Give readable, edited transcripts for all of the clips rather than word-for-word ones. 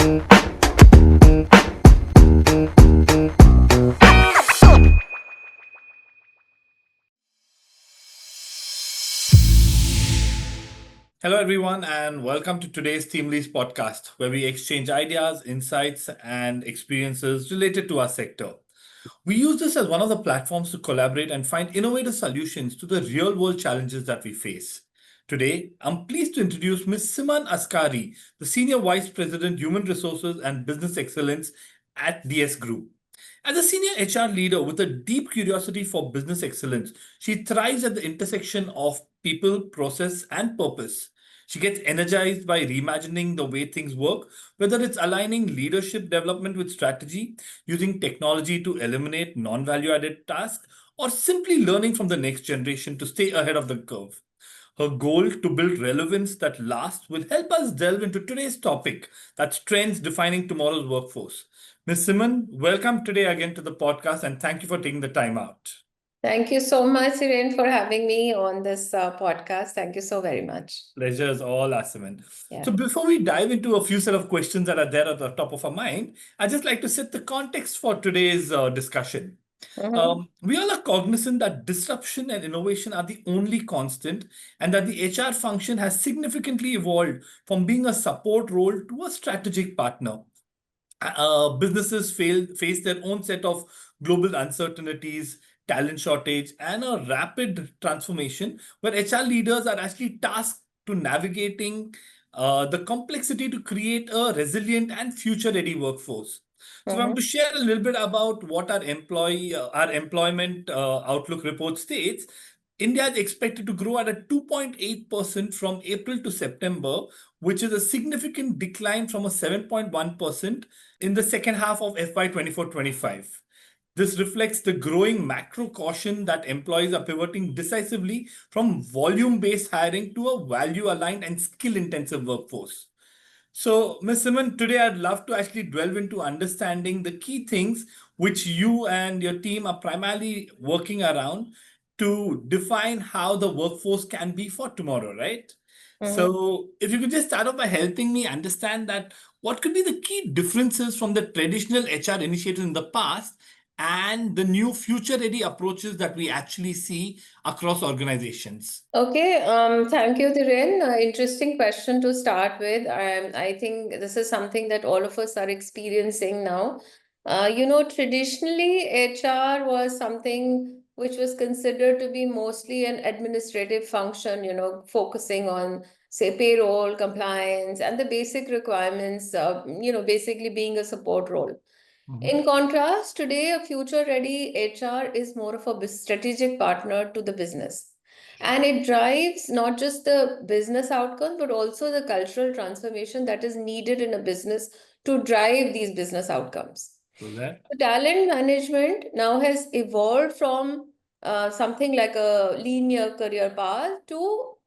Hello, everyone, and welcome to today's TeamLease podcast, where we exchange ideas, insights, and experiences related to our sector. We use this as one of the platforms to collaborate and find innovative solutions to the real world challenges that we face. Today, I'm pleased to introduce Ms. Siman Askari, the Senior Vice President, Human Resources and Business Excellence at DS Group. As a senior HR leader with a deep curiosity for business excellence, she thrives at the intersection of people, process, and purpose. She gets energized by reimagining the way things work, whether it's aligning leadership development with strategy, using technology to eliminate non value added tasks, or simply learning from the next generation to stay ahead of the curve. Her goal to build relevance that lasts will help us delve into today's topic, that's trends defining tomorrow's workforce. Ms. Simon, welcome today again to the podcast and thank you for taking the time out. Thank you so much, Irene, for having me on this podcast. Thank you so very much. Pleasure is all ours, Simon. Yeah. So before we dive into a few set of questions that are there at the top of our mind, I'd just like to set the context for today's discussion. We all are cognizant that disruption and innovation are the only constant, and that the HR function has significantly evolved from being a support role to a strategic partner. Businesses face their own set of global uncertainties, talent shortage, and a rapid transformation where HR leaders are actually tasked to navigating the complexity to create a resilient and future-ready workforce. So, I'm to share a little bit about what our employment outlook report states. India is expected to grow at a 2.8% from April to September, which is a significant decline from a 7.1% in the second half of FY 24-25. This reflects the growing macro caution that employees are pivoting decisively from volume based hiring to a value aligned and skill intensive workforce. So, Ms. Simon, today I'd love to actually delve into understanding the key things which you and your team are primarily working around to define how the workforce can be for tomorrow, right? So, if you could just start off by helping me understand that what could be the key differences from the traditional HR initiatives in the past and the new future ready approaches that we actually see across organizations. Okay, thank you, Dhiren. Interesting question to start with. I think this is something that all of us are experiencing now. Traditionally, HR was something which was considered to be mostly an administrative function, focusing on, say, payroll, compliance, and the basic requirements, basically being a support role. In contrast, today, a future ready HR is more of a strategic partner to the business. And it drives not just the business outcome, but also the cultural transformation that is needed in a business to drive these business outcomes. So that. The talent management now has evolved from something like a linear career path to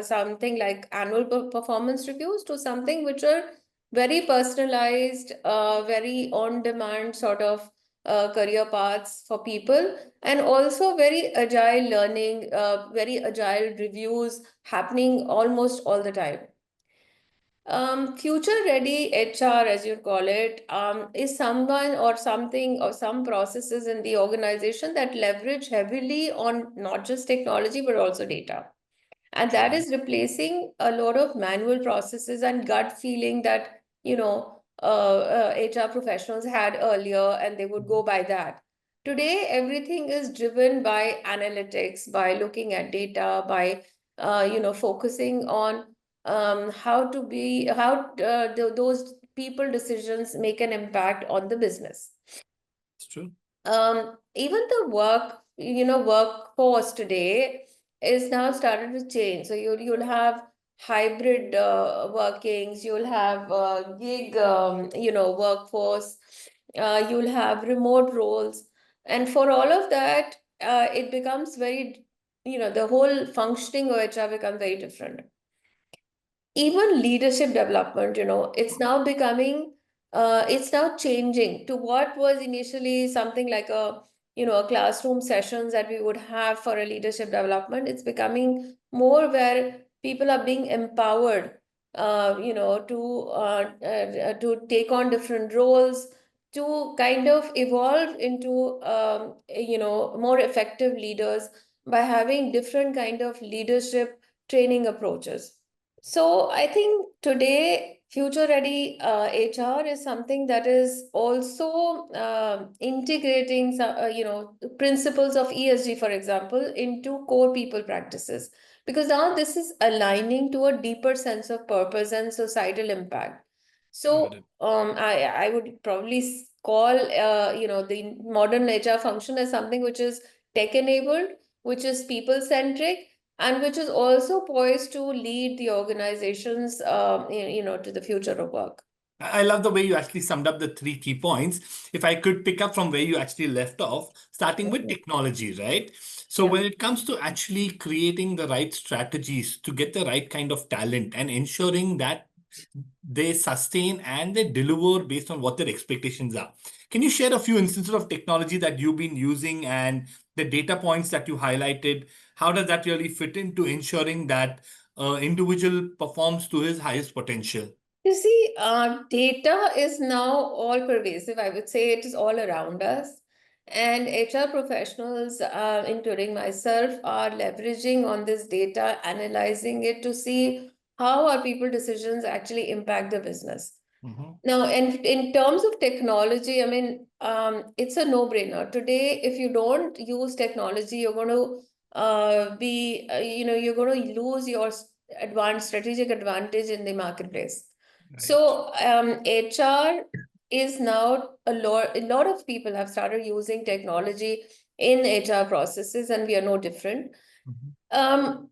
something like annual performance reviews to something which are very personalized, very on-demand sort of career paths for people, and also very agile learning, very agile reviews happening almost all the time. Future ready HR, as you call it, is someone or something or some processes in the organization that leverage heavily on not just technology but also data. And that is replacing a lot of manual processes and gut feeling that, HR professionals had earlier, and they would go by that. Today, everything is driven by analytics, by looking at data, by, focusing on those people decisions make an impact on the business. It's true. Even the workforce today is now started to change. So you'll have hybrid workings, you'll have gig workforce, you'll have remote roles, and for all of that, it becomes very, the whole functioning of HR becomes very different. Even leadership development, it's now becoming, it's now changing to what was initially something like a classroom sessions that we would have for a leadership development. It's becoming more where people are being empowered to take on different roles, to kind of evolve into, more effective leaders by having different kind of leadership training approaches. So I think today future ready HR is something that is also integrating principles of ESG, for example, into core people practices, because now this is aligning to a deeper sense of purpose and societal impact. Got So it. I would probably call the modern HR function as something which is tech enabled, which is people centric, and which is also poised to lead the organizations to the future of work. I love the way you actually summed up the three key points. If I could pick up from where you actually left off, starting with Mhm. technology, right? So, Yeah. when it comes to actually creating the right strategies to get the right kind of talent and ensuring that they sustain and they deliver based on what their expectations are, can you share a few instances of technology that you've been using and the data points that you highlighted? How does that really fit into ensuring that individual performs to his highest potential? You see, data is now all pervasive. I would say it is all around us. And HR professionals, including myself, are leveraging on this data, analyzing it to see how our people decisions actually impact the business. Mhm. Now, and in terms of technology, I mean, it's a no-brainer. Today, if you don't use technology, you're going to you're going to lose your strategic advantage in the marketplace. Right. So, HR is now a lot of people have started using technology in HR processes, and we are no different. Mhm.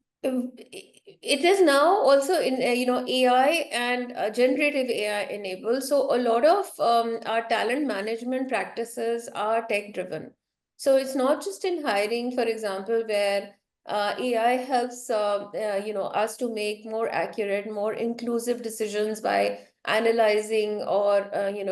It is now also in AI and generative AI enabled. So a lot of our talent management practices are tech driven. So it's not just in hiring, for example, where AI helps us to make more accurate, more inclusive decisions by analyzing or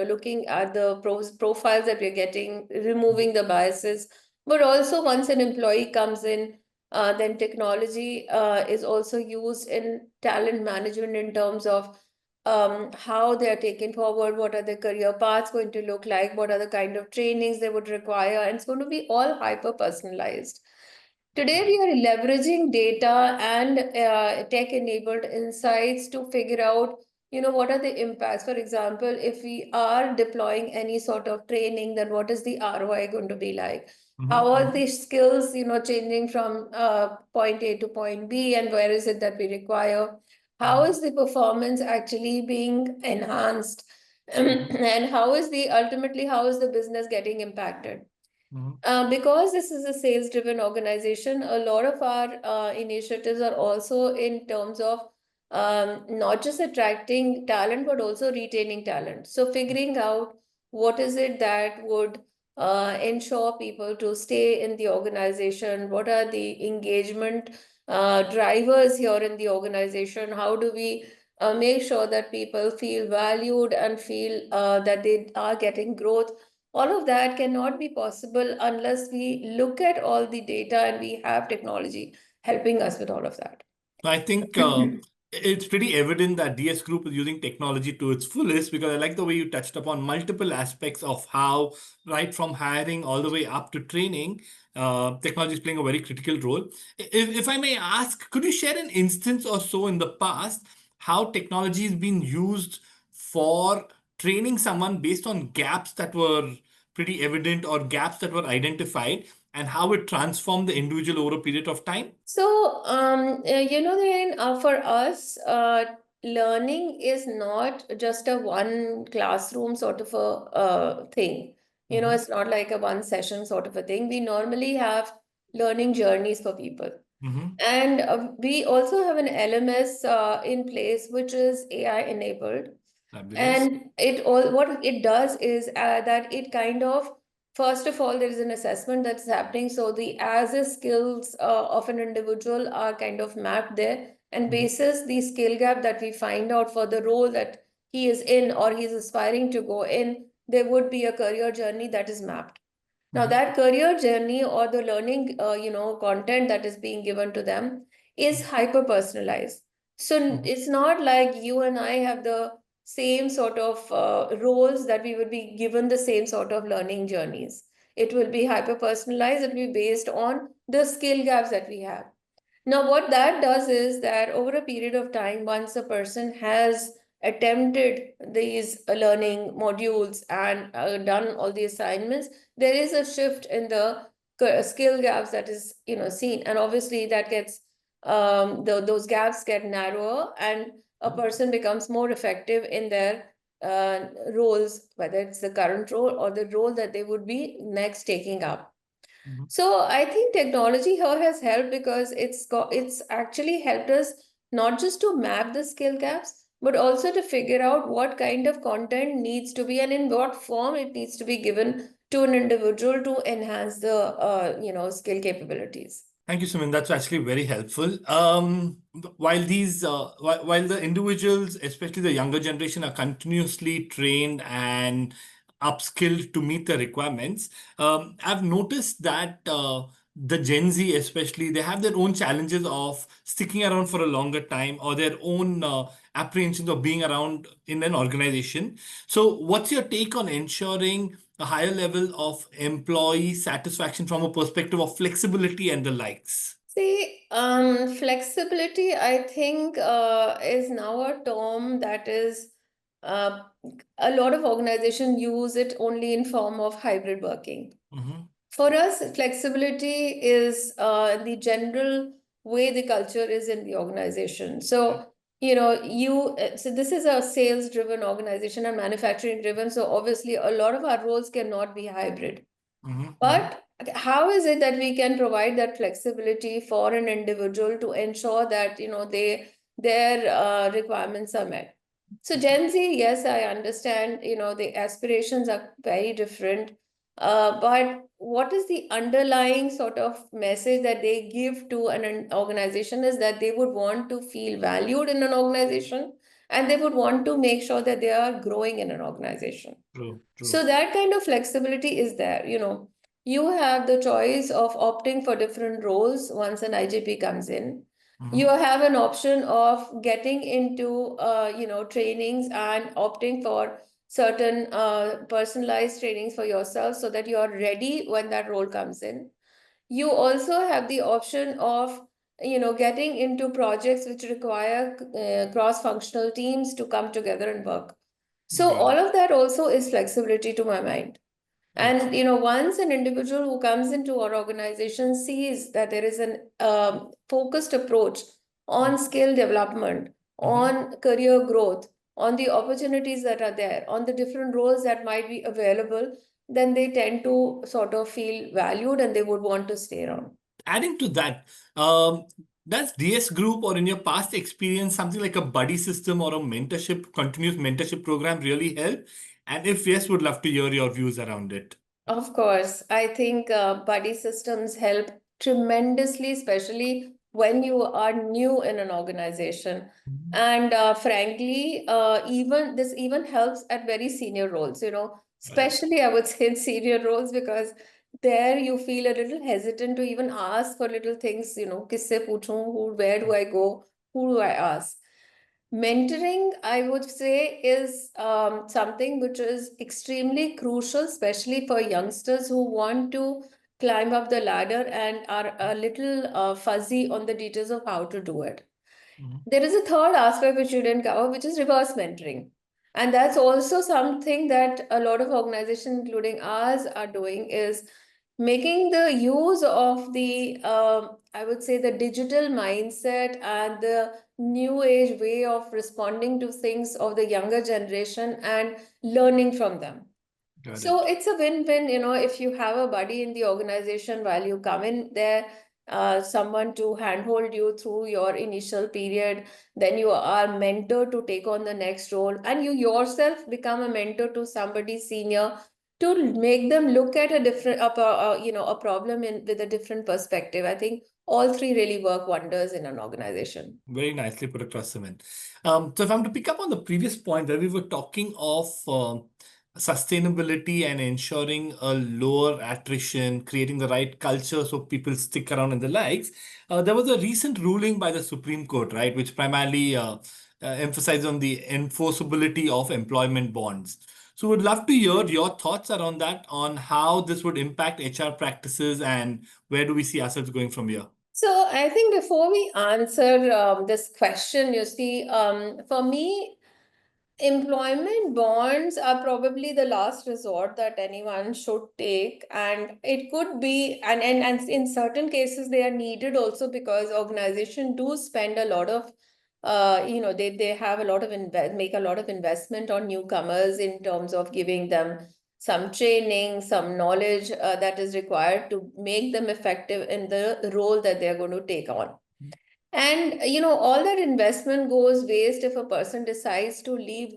looking at the profiles that we're getting, removing the biases. But also once an employee comes in, then technology is also used in talent management in terms of how they are taken forward, what are the career paths going to look like, what are the kind of trainings they would require, and it's going to be all hyper personalized. Today, we Right. are leveraging data and tech-enabled insights to figure out, what are the impacts. For example, if we are deploying any sort of training, then what is the ROI going to be like? Mhm. How are Mhm. the skills, changing from point A to point B, and where is it that we require? How Mhm. is the performance actually being enhanced? Mhm. And how is the business getting impacted? Mhm. Because this is a sales-driven organization, a lot of our initiatives are also in terms of not just attracting talent, but also retaining talent. So figuring out what is it that would ensure people to stay in the organization, what are the engagement drivers here in the organization, how do we make sure that people feel valued and feel that they are getting growth. All of that cannot be possible unless we look at all the data and we have technology helping us with all of that. I think it's pretty evident that DS Group is using technology to its fullest because I like the way you touched upon multiple aspects of how, right from hiring all the way up to training, technology is playing a very critical role. If I may ask, could you share an instance or so in the past how technology has been used for training someone based on gaps that were pretty evident or gaps that were identified and how it transformed the individual over a period of time? So, Dhiren, for us, learning is not just a one classroom sort of a thing. Mhm. It's not like a one session sort of a thing. We normally have learning journeys for people. Mhm. And we also have an LMS in place, which is AI enabled. Fabulous. And it all what it does is that it kind of, first of all, there is an assessment that's happening. So the as is skills of an individual are kind of mapped there, and Mhm. basis the skill gap that we find out for the role that he is in or he's aspiring to go in, there would be a career journey that is mapped. Now, Mhm. that career journey or the learning, content that is being given to them is hyper personalized. So it's not like you and I have the same sort of roles that we would be given the same sort of learning journeys. It will be hyper personalized, it will be based on the skill gaps that we have. Now, what that does is that over a period of time, once a person has attempted these learning modules and done all the assignments, there is a shift in the skill gaps that is, seen, and obviously that gets those gaps get narrower, and a person becomes more effective in their roles, whether it's the current role or the role that they would be next taking up. So I think technology here has helped because it's actually helped us not just to map the skill gaps, but also to figure out what kind of content needs to be and in what form it needs to be given to an individual to enhance the skill capabilities. Thank you, Simin. That's actually very helpful. While the individuals, especially the younger generation, are continuously trained and upskilled to meet the requirements, I've noticed that the Gen Z, especially, they have their own challenges of sticking around for a longer time or their own apprehensions of being around in an organization. So, what's your take on ensuring a higher level of employee satisfaction from a perspective of flexibility and the likes? See, flexibility, I think, is now a term that is uh, a lot of organizations use it only in form of hybrid working. Mm-hmm. For us, flexibility is the general way the culture is in the organization. So, so this is a sales driven organization and manufacturing driven. So, obviously, a lot of our roles cannot be hybrid. Mm-hmm. But how is it that we can provide that flexibility for an individual to ensure that their requirements are met? So Gen Z, yes, I understand. The aspirations are very different. But what is the underlying sort of message that they give to an organization is that they would want to feel valued in an organization, and they would want to make sure that they are growing in an organization. True, true. So that kind of flexibility is there. You have the choice of opting for different roles once an IGP comes in. You Mm-hmm. have an option of getting into, trainings and opting for certain personalized trainings for yourself so that you are ready when that role comes in. You also have the option of, getting into projects which require cross-functional teams to come together and work. So Got all it. of that also is flexibility to my mind. And Excellent. once an individual who comes into our organization sees that there is an focused approach on skill development, Mm-hmm. on career growth, on the opportunities that are there, on the different roles that might be available, then they tend to sort of feel valued and they would want to stay around. Adding to that, um, does DS Group or in your past experience something like a buddy system or a mentorship, continuous mentorship program really help? And if yes, would love to hear your views around it. Of course, I think buddy systems help tremendously, especially when you are new in an organization. Mhm. And frankly, even this even helps at very senior roles, Right. especially I would say in senior roles, because there you feel a little hesitant to even ask for little things, kisse puchun, where do I go, who do I ask? Mentoring, I would say, is something which is extremely crucial, especially for youngsters who want to climb up the ladder and are a little fuzzy on the details of how to do it. Mhm. There is a third aspect which you didn't cover, which is reverse mentoring. And that's also something that a lot of organizations, including ours, are doing, is making the use of the, I would say, the digital mindset and the new age way of responding to things of the younger generation and learning from them. Got So it. it's a win-win, if you have a buddy in the organization while you come in there, someone to handhold you through your initial period, then you are mentor to take on the next role, and you yourself become a mentor to somebody senior to make them look at a different, a problem in with a different perspective. I think all three really work wonders in an organization. Very nicely put across, Simin. So if I'm to pick up on the previous point where we were talking of sustainability and ensuring a lower attrition, creating the right culture so people stick around and the likes, there was a recent ruling by the Supreme Court, right, which primarily emphasized on the enforceability of employment bonds. So, would love to hear your thoughts around that, on how this would impact HR practices and where do we see ourselves going from here? So I think before we answer this question, you see, for me, employment bonds are probably the last resort that anyone should take, and it could be, and in certain cases they are needed also, because organizations do spend a lot of, they have a lot of make a lot of investment on newcomers in terms of giving them some training, some knowledge that is required to make them effective in the role that they're going to take on. And all that investment goes waste if a person decides to leave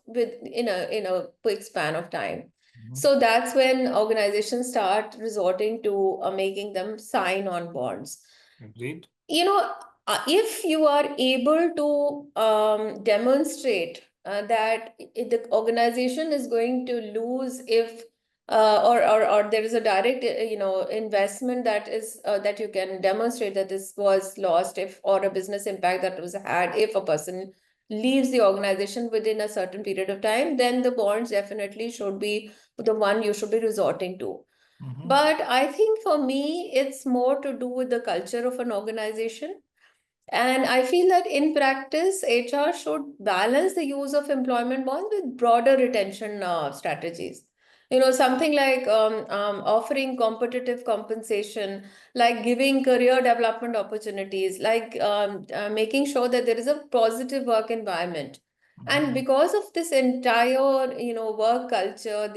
with in a quick span of time. Mhm. So that's when organizations start resorting to making them sign on bonds. Agreed. If you are able to demonstrate that the organization is going to lose if or there is a direct investment that is that you can demonstrate that this was lost, if or a business impact that was had if a person leaves the organization within a certain period of time, then the bonds definitely should be the one you should be resorting to. Mhm. But I think for me, it's more to do with the culture of an organization. And I feel that in practice, HR should balance the use of employment bonds with broader retention strategies. Something like offering competitive compensation, like giving career development opportunities, like making sure that there is a positive work environment. And Mhm. because of this entire, work culture,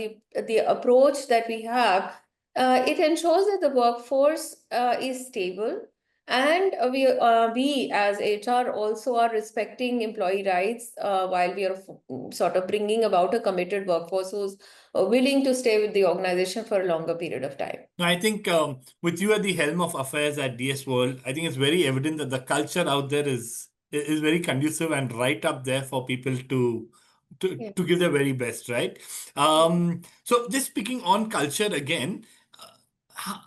the approach that we have, it ensures that the workforce is stable, and we as HR also are respecting employee rights while we are sort of bringing about a committed workforce who's willing to stay with the organization for a longer period of time. No, I think with you at the helm of affairs at DS World, I think it's very evident that the culture out there is very conducive and right up there for people Yeah. to give their very best, right? So just speaking on culture again, ho-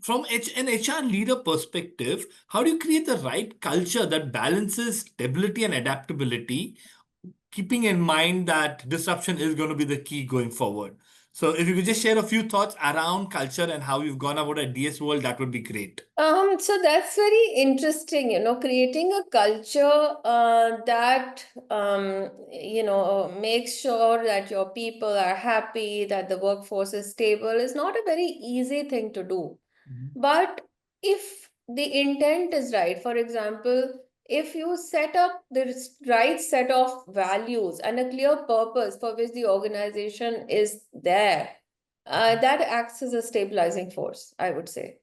from an HR leader perspective, how do you create the right culture that balances stability and adaptability, keeping in mind that disruption is going to be the key going forward? So if you could just share a few thoughts around culture and how you've gone about at DS World, that would be great. So that's very interesting, creating a culture that, makes sure that your people are happy, that the workforce is stable, is not a very easy thing to do. Mhm. But if the intent is right, for example, if you set up the right set of values and a clear purpose for which the organization is there, that acts as a stabilizing force, I would say.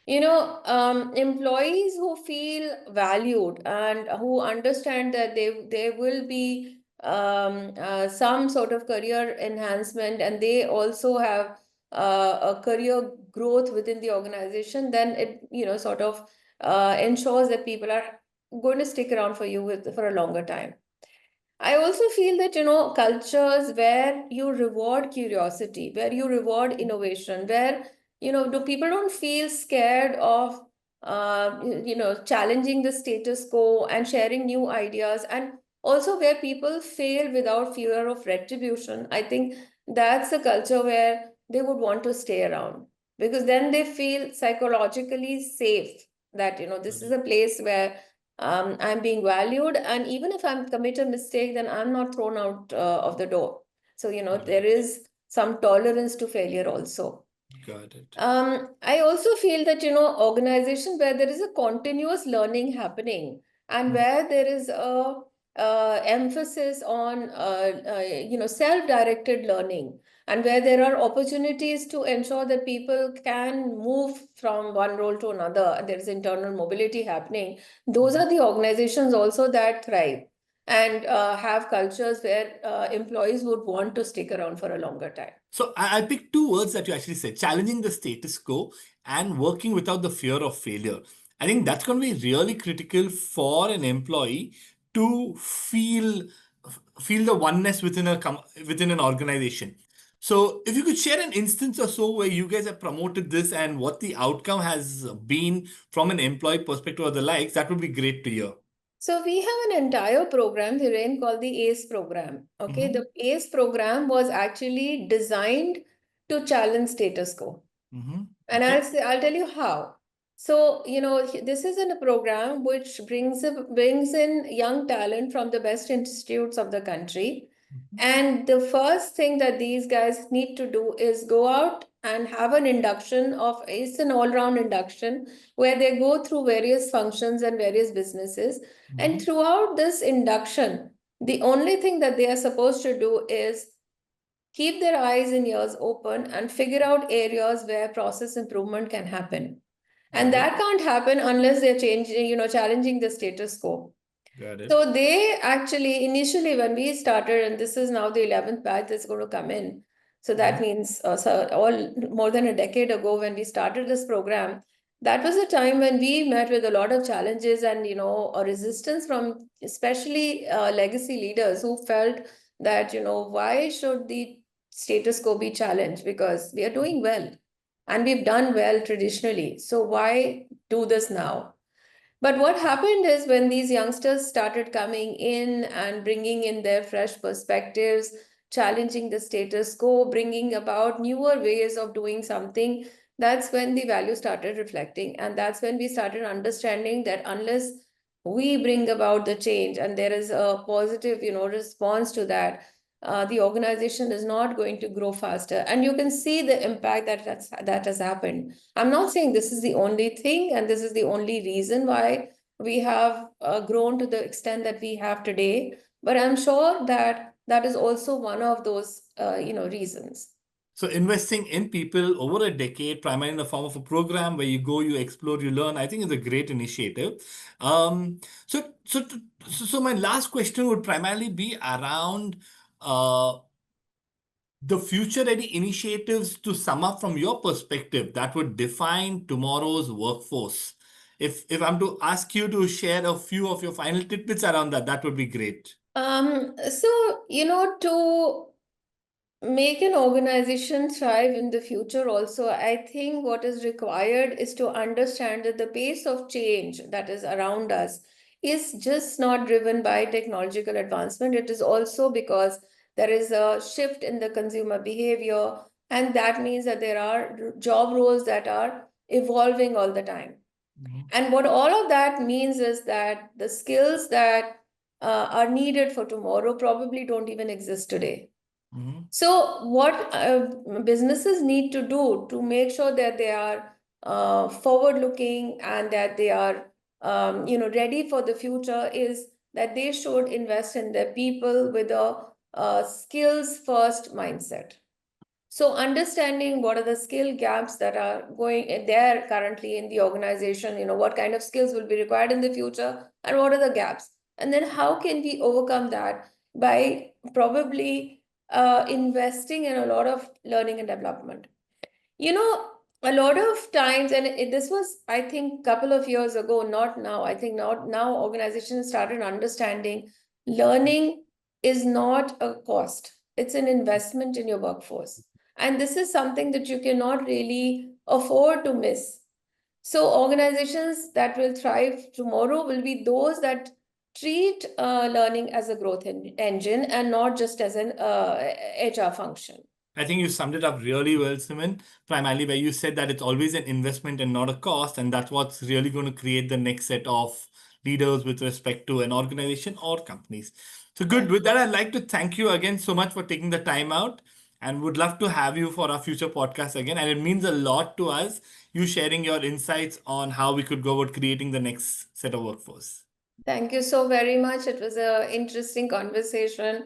Employees who feel valued and who understand that there will be some sort of career enhancement, and they also have a career growth within the organization, then it sort of ensures that people are going to stick around for you for a longer time. I also feel that, cultures where you reward curiosity, where you reward innovation, where, do people don't feel scared of, challenging the status quo and sharing new ideas, and also where people fail without fear of retribution. I think that's a culture where they would want to stay around, because then they feel psychologically safe that, this is a place where I'm being valued, and even if I'm commit a mistake, then I'm not thrown out of the door. So there Right. is some tolerance to failure also. Got it. I also feel that, organizations where there is a continuous learning happening, and Mm. where there is a emphasis on, self-directed learning, and where there are opportunities to ensure that people can move from one role to another, and there is internal mobility happening. Those Mhm. are the organizations also that thrive and have cultures where employees would want to stick around for a longer time. So I picked two words that you actually said: challenging the status quo and working without the fear of failure. I think that's going to be really critical for an employee to feel feel the oneness within an organization. So if you could share an instance or so where you guys have promoted this and what the outcome has been from an employee perspective or the likes, that would be great to hear. So we have an entire program, Hiren, called the ACE program. Okay, Mm-hmm. the ACE program was actually designed to challenge status quo. Mm-hmm. And Okay. I'll tell you how. So, this is in a program which brings in young talent from the best institutes of the country. And the first thing that these guys need to do is go out and have an induction it's an all-round induction where they go through various functions and various businesses. And Mm-hmm. throughout this induction, the only thing that they are supposed to do is keep their eyes and ears open and figure out areas where process improvement can happen. And Got it. that can't happen unless they're challenging the status quo. Got it. So they actually, initially when we started, and this is now the 11th batch that's going to come in. So that means all more than a decade ago when we started this program, that was a time when we met with a lot of challenges and, a resistance from especially legacy leaders who felt that, why should the status quo be challenged? Because we are doing well and we've done well traditionally. So why do this now? But what happened is when these youngsters started coming in and bringing in their fresh perspectives, challenging the status quo, bringing about newer ways of doing something, that's when the value started reflecting. And that's when we started understanding that unless we bring about the change and there is a positive, response to that, the organization is not going to grow faster. And you can see the impact that has happened. I'm not saying this is the only thing and this is the only reason why we have grown to the extent that we have today, but I'm sure that that is also one of those, reasons. So investing in people over a decade, primarily in the form of a program where you go, you explore, you learn, I think is a great initiative. Um, so my last question would primarily be around uh, the future ready initiatives to sum up from your perspective that would define tomorrow's workforce. If I'm to ask you to share a few of your final tidbits around that, that would be great. So, to make an organization thrive in the future also, I think what is required is to understand that the pace of change that is around us is just not driven by technological advancement. It is also because there is a shift in the consumer behavior, and that means that there are job roles that are evolving all the time. Mhm. And what all of that means is that the skills that are needed for tomorrow probably don't even exist today. Mhm. So, what businesses need to do to make sure that they are forward-looking and that they are, ready for the future is that they should invest in their people with a skills-first mindset. So understanding what are the skill gaps that are going there currently in the organization, what kind of skills will be required in the future and what are the gaps? And then how can we overcome that by probably investing in a lot of learning and development? A lot of times, and this was, I think, a couple of years ago, not now. I think now organizations started understanding learning is not a cost, it's an investment in your workforce. And this is something that you cannot really afford to miss. So, organizations that will thrive tomorrow will be those that treat learning as a growth engine and not just as an HR function. I think you summed it up really well, Simin. Primarily, where you said that it's always an investment and not a cost, and that's what's really going to create the next set of leaders with respect to an organization or companies. So, good. Yeah. With that, I'd like to thank you again so much for taking the time out and would love to have you for our future podcast again. And it means a lot to us, you sharing your insights on how we could go about creating the next set of workforce. Thank you so very much. It was an interesting conversation.